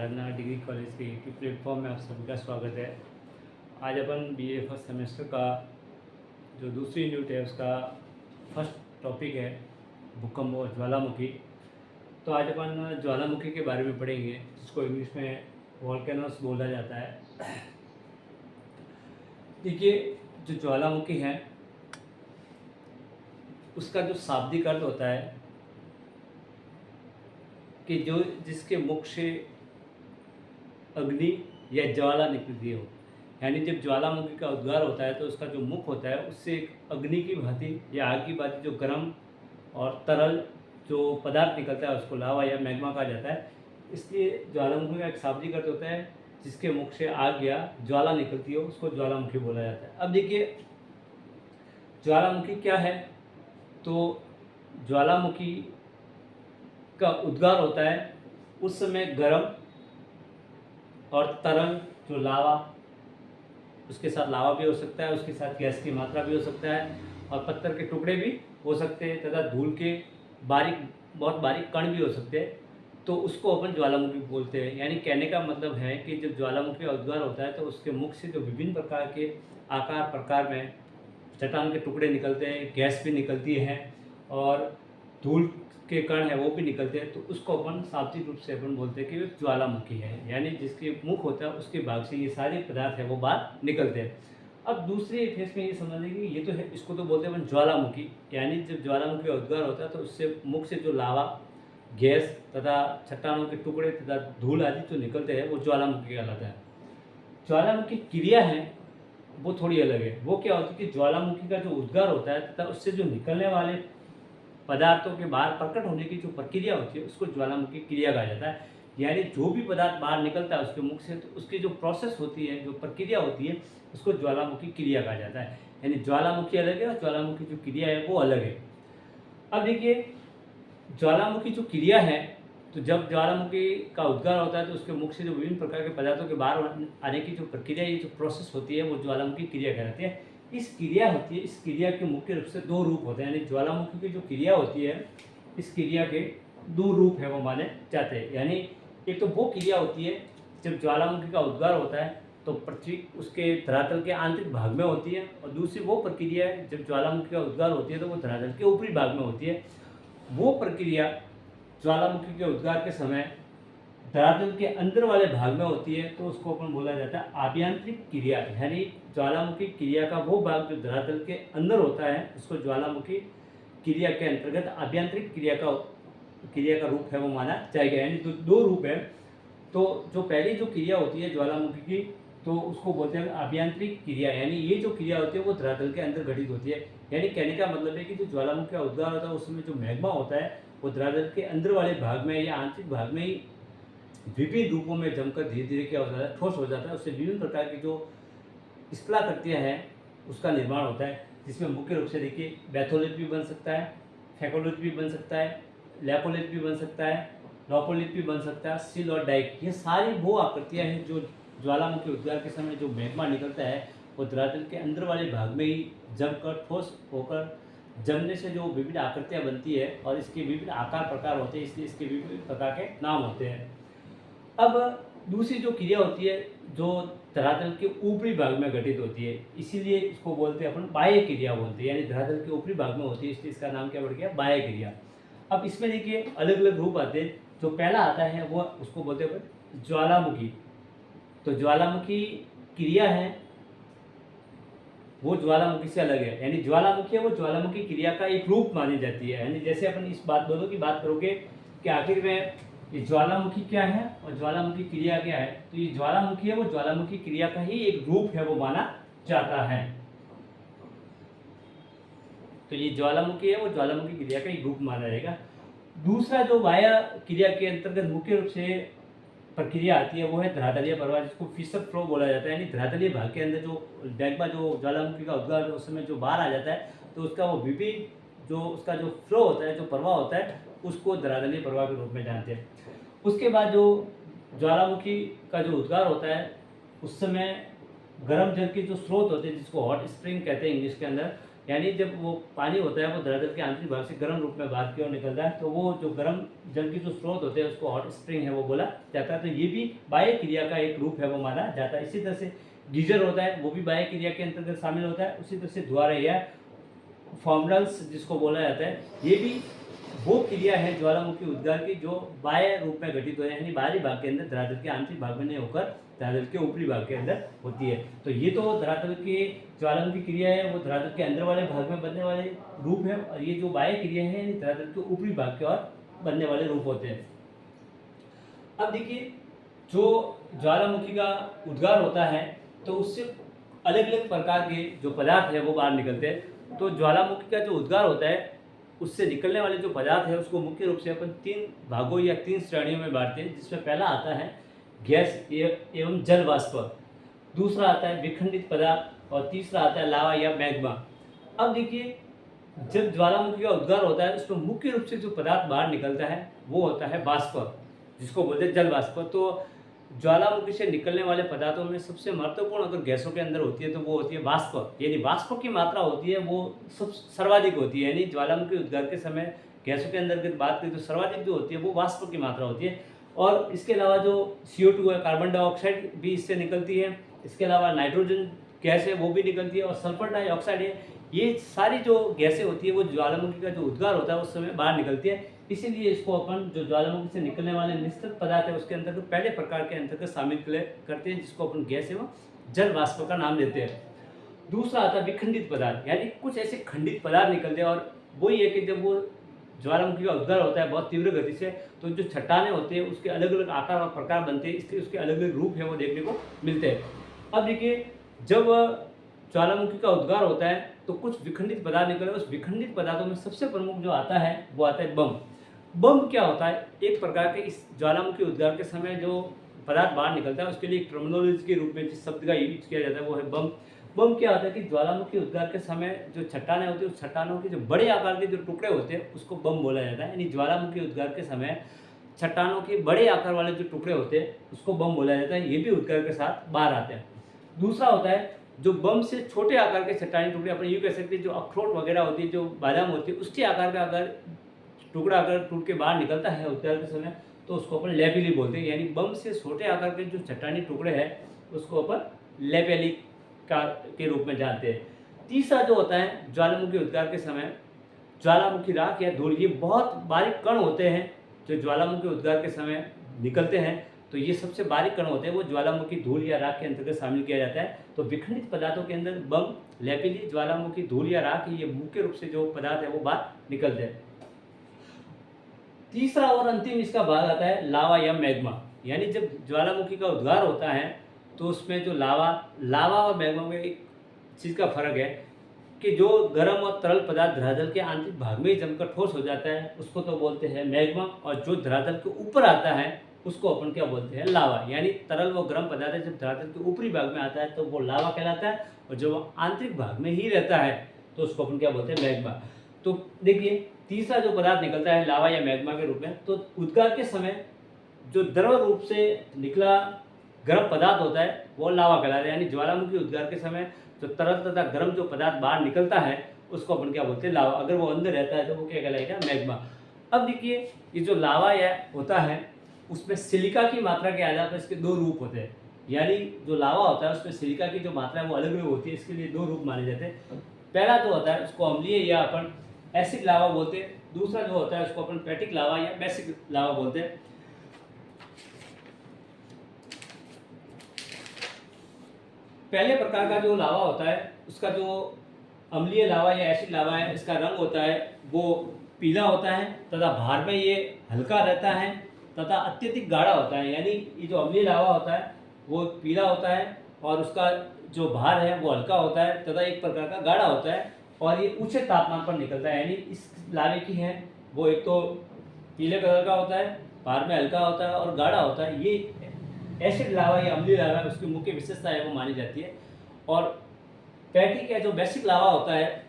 साधना degree college के YouTube platform में आप सभी का स्वागत है। आज अपन बीए फर्स्ट सेमेस्टर का जो दूसरी यूनिट है उसका फर्स्ट टॉपिक है भूकंप और ज्वालामुखी। तो आज अपन ज्वालामुखी के बारे में पढ़ेंगे, जिसको इंग्लिश में वॉल्केनोस बोला जाता है। देखिए, जो ज्वालामुखी है उसका जो शाब्दिक अर्थ होता है कि जो जिसके मुख से अग्नि या ज्वाला निकलती हो, यानी जब ज्वालामुखी का उद्गार होता है तो उसका जो मुख होता है उससे एक अग्नि की भांति या आग की भांति जो गर्म और तरल जो पदार्थ निकलता है उसको लावा या मैग्मा कहा जाता है। इसलिए ज्वालामुखी का एक शाब्दिक अर्थ होता है जिसके मुख से आग या ज्वाला निकलती हो, उसको ज्वालामुखी बोला जाता है। अब देखिए, ज्वालामुखी क्या है? तो ज्वालामुखी का उद्गार होता है उस समय गर्म और तरल जो लावा, उसके साथ लावा भी हो सकता है, उसके साथ गैस की मात्रा भी हो सकता है और पत्थर के टुकड़े भी हो सकते हैं तथा धूल के बहुत बारीक कण भी हो सकते हैं। तो उसको अपन ज्वालामुखी बोलते हैं। यानी कहने का मतलब है कि जब ज्वालामुखी का उद्गार होता है तो उसके मुख से जो विभिन्न प्रकार के आकार प्रकार में चट्टान के टुकड़े निकलते हैं, गैस भी निकलती है और धूल के कण है वो भी निकलते हैं। तो उसको अपन शाब्दिक रूप से अपन बोलते हैं कि वो ज्वालामुखी है, यानी जिसके मुख होता है उसके भाग से ये सारे पदार्थ है वो बाहर निकलते हैं। अब दूसरे फेस में ये समझने कि ये तो है, इसको तो बोलते हैं अपन ज्वालामुखी, यानी जब ज्वालामुखी का उद्गार होता है तो उससे मुख से जो लावा, गैस तथा चट्टानों के टुकड़े तथा धूल आदि जो निकलते हैं वो ज्वालामुखी कहलाता है। ज्वालामुखी क्रिया है वो थोड़ी अलग है। वो क्या होती है कि ज्वालामुखी का जो उद्गार होता है तथा उससे जो निकलने वाले पदार्थों के बाहर प्रकट होने की जो प्रक्रिया होती है उसको ज्वालामुखी क्रिया कहा जाता है। यानी जो भी पदार्थ बाहर निकलता है उसके मुख से, तो उसकी जो प्रोसेस होती है, जो प्रक्रिया होती है, उसको ज्वालामुखी क्रिया कहा जाता है। यानी ज्वालामुखी अलग है और ज्वालामुखी जो क्रिया है वो अलग है। अब देखिए, ज्वालामुखी जो क्रिया है, तो जब ज्वालामुखी का उद्गार होता है तो उसके मुख से जो विभिन्न प्रकार के पदार्थों के बाहर आने की जो प्रक्रिया, ये जो प्रोसेस होती है वो ज्वालामुखी क्रिया कहलाती है। इस क्रिया होती है, इस क्रिया के मुख्य रूप से दो रूप होते हैं। यानी ज्वालामुखी की जो क्रिया होती है, इस क्रिया के दो रूप है वो माने जाते हैं। यानी एक तो वो क्रिया होती है जब ज्वालामुखी का उद्गार होता है तो पृथ्वी उसके धरातल के आंतरिक भाग में होती है, और दूसरी वो प्रक्रिया है जब ज्वालामुखी का उद्गार होती है तो वो धरातल के ऊपरी भाग में होती है। वो प्रक्रिया ज्वालामुखी के उद्गार के समय धरातल के अंदर वाले भाग में होती है, तो उसको अपन बोला जाता है आभ्यंतरिक क्रिया। यानी ज्वालामुखी क्रिया का वो भाग जो धरातल के अंदर होता है उसको ज्वालामुखी क्रिया के अंतर्गत आभ्यंतरिक क्रिया का रूप है वो माना जाएगा। यानी दो रूप है। तो जो पहली जो क्रिया होती है ज्वालामुखी की, तो उसको बोलते हैं आभ्यंतरिक क्रिया। यानी ये जो क्रिया होती है वो धरातल के अंदर घटित होती है। यानी कहने का मतलब है कि जो ज्वालामुखी का उद्गार होता है उसमें जो मैग्मा होता है वो धरातल के अंदर वाले भाग में या आंतरिक भाग में ही विभिन्न रूपों में जमकर धीरे धीरे क्या हो जाता है, ठोस हो जाता है। उससे विभिन्न प्रकार की जो स्थलाकृतियाँ हैं उसका निर्माण होता है, जिसमें मुख्य रूप से देखिए बैथोलिथ भी बन सकता है, फेकोलिथ भी बन सकता है, लैपोलिथ भी बन सकता है, लॉपोलिथ भी बन सकता है, सिल और डाइक। ये सारी वो आकृतियाँ हैं जो ज्वालामुखी उद्गार के समय जो मैग्मा निकलता है वो धरातल के अंदर वाले भाग में ही जमकर ठोस होकर जमने से जो विभिन्न आकृतियाँ बनती है और इसके विभिन्न आकार प्रकार होते हैं, इसलिए इसके विभिन्न प्रकार के नाम होते हैं। अब दूसरी जो क्रिया होती है जो धरातल के ऊपरी भाग में घटित होती है, इसीलिए इसको बोलते हैं अपन बाह्य क्रिया बोलते हैं। यानी धरातल के ऊपरी भाग में होती है, इसलिए इसका नाम क्या पड़ गया, बाह्य क्रिया। अब इसमें देखिए अलग अलग रूप आते हैं। जो पहला आता है वो उसको बोलते हैं अपन ज्वालामुखी। तो ज्वालामुखी क्रिया है वो ज्वालामुखी से अलग है। यानी ज्वालामुखी है वो ज्वालामुखी क्रिया का एक रूप मानी जाती है। यानी जैसे अपन इस बात दोनों की बात करोगे कि आखिर में ये ज्वालामुखी क्या है और ज्वालामुखी क्रिया क्या है, तो ये ज्वालामुखी है वो ज्वालामुखी क्रिया का ही एक रूप है वो माना जाता है। तो ये ज्वालामुखी है वो ज्वालामुखी क्रिया का एक रूप माना जाएगा। दूसरा जो बाह्य क्रिया के अंतर्गत मुख्य रूप से प्रक्रिया आती है वो है धरातलीय प्रवाह, जिसको फिशर फ्लो बोला जाता है। यानी धरातलीय भाग के अंदर जो मैग्मा जो ज्वालामुखी का उद्गार उस समय जो बाहर आ जाता है तो उसका वो विभिन्न जो उसका जो फ्लो होता है, जो प्रवाह होता है, उसको धरातलीय प्रवाह के रूप में जानते हैं। उसके बाद जो ज्वालामुखी का जो उद्गार होता है उस समय गर्म जल के जो स्रोत होते हैं जिसको हॉट स्प्रिंग कहते हैं इंग्लिश के अंदर, यानी जब वो पानी होता है वो धरातल के आंतरिक भाग से गर्म रूप में बाहर की ओर निकलता है, तो वो जो गर्म जल की जो स्रोत होते हैं उसको हॉट स्प्रिंग है वो बोला जाता है। तो ये भी बाह्य क्रिया का एक रूप है वो माना जाता है। इसी तरह से गीजर होता है वो भी बाह्य क्रिया के अंतर्गत शामिल होता है। उसी तरह से द्वारा या फॉर्मल्स जिसको बोला जाता है, ये भी वो क्रिया है ज्वालामुखी उद्गार की जो बाह्य रूप में घटित हो, यानी बाहरी भाग के अंदर धरातल के आंतरिक भाग में नहीं होकर धरातल के ऊपरी भाग के अंदर होती है। तो ये तो धरातल की ज्वालामुखी क्रिया है वो धरातल के अंदर वाले भाग में बनने वाले रूप है, और ये जो बाह्य क्रिया है यानी धरातल के ऊपरी भाग के और बनने वाले रूप होते हैं। अब देखिए, जो ज्वालामुखी का उद्गार होता है तो उससे अलग अलग प्रकार के जो पदार्थ है वो बाहर निकलते हैं। तो ज्वालामुखी का जो उद्गार होता है उससे निकलने वाले जो पदार्थ है उसको मुख्य रूप से अपन 3 भागों या 3 श्रेणियों में बांटते हैं, जिसमें पहला आता है गैस एवं जल वाष्प, दूसरा आता है विखंडित पदार्थ, और तीसरा आता है लावा या मैग्मा। अब देखिए, जब ज्वालामुखी का उद्गार होता है उसमें मुख्य रूप से जो पदार्थ बाहर निकलता है वो होता है वाष्प, जिसको बोलते हैं जल वाष्प। तो ज्वालामुखी से निकलने वाले पदार्थों में सबसे महत्वपूर्ण अगर गैसों के अंदर होती है तो वो होती है वाष्प, यानी वाष्प की मात्रा होती है वो सब सर्वाधिक होती है। यानी ज्वालामुखी उद्गार के समय गैसों के अंदर की बात करें तो सर्वाधिक जो होती है वो वाष्प की मात्रा होती है। और इसके अलावा जो CO2 है, कार्बन डाइऑक्साइड भी इससे निकलती है, इसके अलावा नाइट्रोजन गैस है वो भी निकलती है, और सल्फर डाइऑक्साइड है। ये सारी जो गैसें होती है वो ज्वालामुखी का जो उद्गार होता है उस समय बाहर निकलती है। इसीलिए इसको अपन जो ज्वालामुखी से निकलने वाले निस्तृत पदार्थ है उसके अंतर्गत पहले प्रकार के अंतर्गत शामिल करते हैं, जिसको अपन गैस एवं जल वाष्प का नाम देते हैं। दूसरा आता है विखंडित पदार्थ, यानी कुछ ऐसे खंडित पदार्थ निकलते हैं, और वही है कि जब वो ज्वालामुखी का उद्गार होता है बहुत तीव्र गति से, तो जो चट्टानें होते हैं उसके अलग अलग आकार और प्रकार बनते हैं, इसलिए उसके अलग अलग रूप है वो देखने को मिलते हैं। अब देखिए, जब ज्वालामुखी का उद्गार होता है तो कुछ विखंडित पदार्थ निकले, उस विखंडित पदार्थों में सबसे प्रमुख जो आता है वो आता है बम। बम क्या होता है? एक प्रकार के इस ज्वालामुखी उद्गार के समय जो पदार्थ बाहर निकलता है उसके लिए एक टर्मिनोलॉजी के रूप में जिस शब्द का यूज किया जाता है वो है बम। बम क्या होता है कि ज्वालामुखी उद्गार के समय जो चट्टानें होती है उस चट्टानों के जो बड़े आकार के जो टुकड़े होते हैं उसको बम बोला जाता है। यानी ज्वालामुखी उद्गार के समय चट्टानों के बड़े आकार वाले जो टुकड़े होते हैं उसको बम बोला जाता है। ये भी उद्गार के साथ बाहर आते हैं। दूसरा होता है जो बम से छोटे आकार के चट्टानी टुकड़े, अपन यूँ कह सकते हैं जो अखरोट वगैरह होती है, जो बादाम होती है, उसके आकार का अगर टुकड़ा अगर टूट के बाहर निकलता है उद्गार के समय तो उसको अपन लेपेली बोलते हैं। यानी बम से छोटे आकार के जो चट्टानी टुकड़े हैं उसको अपन लेपेली का के रूप में जानते हैं। तीसरा जो होता है ज्वालामुखी उद्गार के समय ज्वालामुखी राख या धूल, ये बहुत बारीक कण होते हैं जो ज्वालामुखी उद्गार के समय निकलते हैं। तो ये सबसे बारीक कण होते हैं वो ज्वालामुखी धूल या राख के अंतर्गत शामिल किया जाता है। तो विखंडित पदार्थों के अंदर बम, लेपेली, ज्वालामुखी धूल या राख, ये मुख्य रूप से जो पदार्थ है वो बाहर निकलते हैं। तीसरा और अंतिम इसका भाग आता है लावा या मैग्मा। यानी जब ज्वालामुखी का उद्गार होता है तो उसमें जो लावा और मैग्मा में एक चीज़ का फर्क है कि जो गर्म और तरल पदार्थ धरातल के आंतरिक भाग में ही जमकर ठोस हो जाता है उसको तो बोलते हैं मैग्मा, और जो धरातल के ऊपर आता है उसको अपन क्या बोलते हैं? लावा। यानी तरल व गर्म पदार्थ जब धरातल के ऊपरी भाग में आता है तो वो लावा कहलाता है, और जब वो आंतरिक भाग में ही रहता है तो उसको अपन क्या बोलते हैं? मैग्मा। तो देखिए, तीसरा जो पदार्थ निकलता है लावा या मैग्मा के रूप में, तो उद्गार के समय जो द्रव रूप से निकला गर्म पदार्थ होता है वो लावा कहलाता है। यानी ज्वालामुखी उद्गार के समय जो तरल तथा गर्म जो पदार्थ बाहर निकलता है उसको अपन क्या बोलते हैं? लावा। अगर वो अंदर रहता है तो वो क्या कहलाएगा? मैग्मा। अब देखिए, ये जो लावा या होता है उसमें सिलिका की मात्रा के आधार पर इसके 2 रूप होते हैं। यानी जो लावा होता है उसमें सिलिका की जो मात्रा है वो अलग अलग होती है, इसके लिए 2 रूप माने जाते हैं। पहला जो होता है उसको अम्लीय या अपन एसिड लावा बोलते हैं, दूसरा जो होता है उसको अपन पैटिक लावा या बेसिक लावा बोलते हैं। पहले प्रकार का जो लावा होता है उसका जो अम्लीय लावा या एसिड लावा है, इसका रंग होता है वो पीला होता है तथा भार में ये हल्का रहता है तथा अत्यधिक गाढ़ा होता है। यानी ये जो अम्लीय लावा होता है वो पीला होता है और उसका जो भार है वो हल्का होता है तथा एक प्रकार का गाढ़ा होता है, और ये ऊंचे तापमान पर निकलता है। यानी इस लावे की है वो एक तो पीले कलर का होता है, भार में हल्का होता है और गाढ़ा होता है। ये एसिड लावा या अम्लीय लावा उसकी मुख्य विशेषता है वो मानी जाती है। और पैटिक या जो बेसिक लावा होता है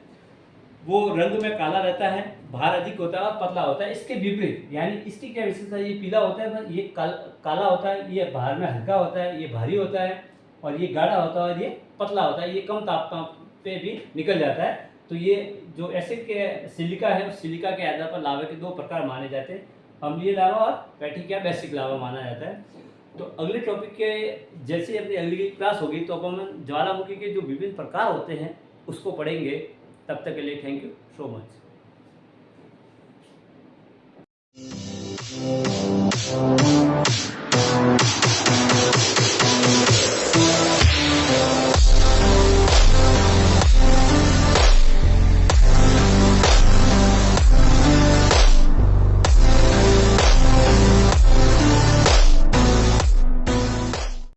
वो रंग में काला रहता है, भार अधिक होता है और पतला होता है। इसके विपरीत, यानी इसकी क्या विशेषता है? ये पीला होता है, ये काला होता है, ये भार में हल्का होता है, ये भारी होता है, और ये गाढ़ा होता है और ये पतला होता है। ये कम तापमान पे भी निकल जाता है। तो ये जो एसिड के सिलिका है, उस सिलिका के आधार पर लावा के 2 प्रकार माने जाते हैं, अम्लीय लावा और पैटिक या बेसिक लावा माना जाता है। तो अगले टॉपिक के जैसे अपनी अगली क्लास होगी तो अब हम ज्वालामुखी के जो विभिन्न प्रकार होते हैं उसको पढ़ेंगे। तब तक के लिए थैंक यू सो मच।